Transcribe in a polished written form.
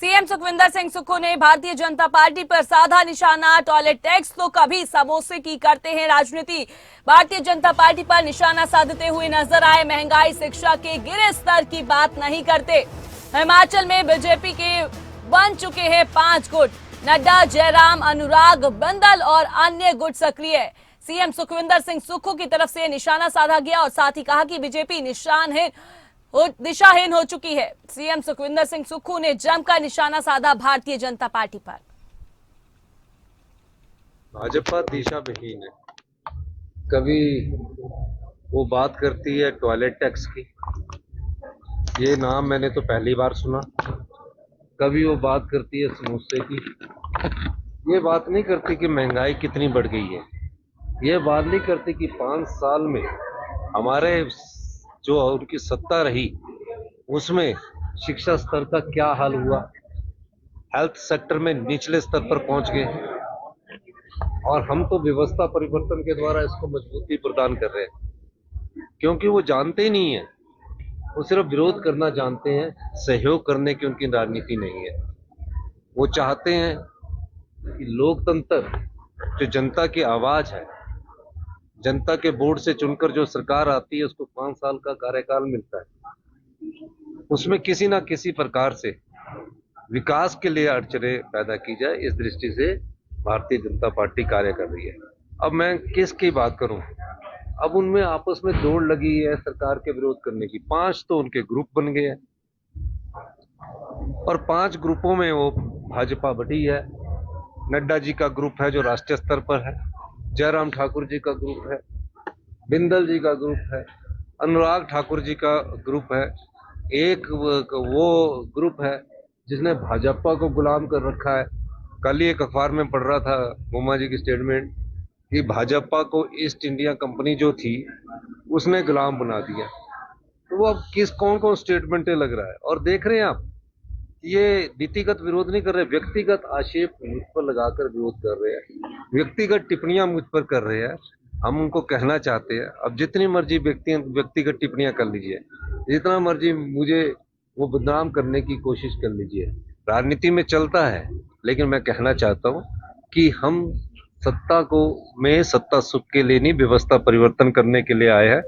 CM Sukhvinder Singh Sukhu ने Bharatiya Janata party पर साधा निशाना। टॉयलेट टैक्स तो कभी समोसे की करते हैं राजनीति। भारतीय जनता पार्टी पर निशाना साधते हुए नजर आए। महंगाई, शिक्षा के गिरे स्तर की बात नहीं करते। हिमाचल में बीजेपी के बन चुके हैं 5 गुट। नड्डा, जयराम, अनुराग, बिंदल और अन्य गुट सक्रिय। सीएम सुखविंदर सिंह सुक्खू की तरफ से निशाना साधा गया और साथ ही कहा कि बीजेपी दिशाहीन हो चुकी है। सीएम सुखविंदर सिंह सुक्खू ने जमकर निशाना साधा भारतीय जनता पार्टी पर। भाजपा दिशा विहीन है। कभी वो बात करती है टॉयलेट टैक्स की, ये नाम मैंने तो पहली बार सुना। कभी वो बात करती है समोसे की, ये बात नहीं करती कि महंगाई कितनी बढ़ गई है। ये बात नहीं करती कि 5 साल में हमारे जो उनकी सत्ता रही उसमें शिक्षा स्तर का क्या हाल हुआ, हेल्थ सेक्टर में निचले स्तर पर पहुंच गए। और हम तो व्यवस्था परिवर्तन के द्वारा इसको मजबूती प्रदान कर रहे हैं, क्योंकि वो जानते ही नहीं है, वो सिर्फ विरोध करना जानते हैं, सहयोग करने की उनकी राजनीति नहीं है। वो चाहते हैं कि लोकतंत्र, जो जनता की आवाज है, जनता के वोट से चुनकर जो सरकार आती है उसको 5 साल का कार्यकाल मिलता है, उसमें किसी ना किसी प्रकार से विकास के लिए अड़चने पैदा की जाए, इस दृष्टि से भारतीय जनता पार्टी कार्य कर रही है। अब मैं किसकी बात करूं? अब उनमें आपस में दौड़ लगी है सरकार के विरोध करने की। 5 तो उनके ग्रुप बन गए हैं और 5 ग्रुपों में वो भाजपा बटी है। नड्डा जी का ग्रुप है जो राष्ट्रीय स्तर पर है, जयराम ठाकुर जी का ग्रुप है, बिंदल जी का ग्रुप है, अनुराग ठाकुर जी का ग्रुप है, एक वो ग्रुप है जिसने भाजपा को गुलाम कर रखा है। कल ही एक अखबार में पढ़ रहा था मोमा जी की स्टेटमेंट कि भाजपा को ईस्ट इंडिया कंपनी जो थी उसने गुलाम बना दिया। तो वो अब कौन स्टेटमेंटें लग रहा है। और देख रहे हैं आप, ये नीतिगत विरोध नहीं कर रहे, व्यक्तिगत आक्षेप मुझ पर लगाकर विरोध कर रहे हैं, व्यक्तिगत टिप्पणियां मुझ पर कर रहे हैं। हम उनको कहना चाहते हैं, अब जितनी मर्जी व्यक्तिगत टिप्पणियां कर लीजिए, जितना मर्जी मुझे वो बदनाम करने की कोशिश कर लीजिए, राजनीति में चलता है। लेकिन मैं कहना चाहता हूं कि हम सत्ता सुख के लिए नहीं, व्यवस्था परिवर्तन करने के लिए आए हैं।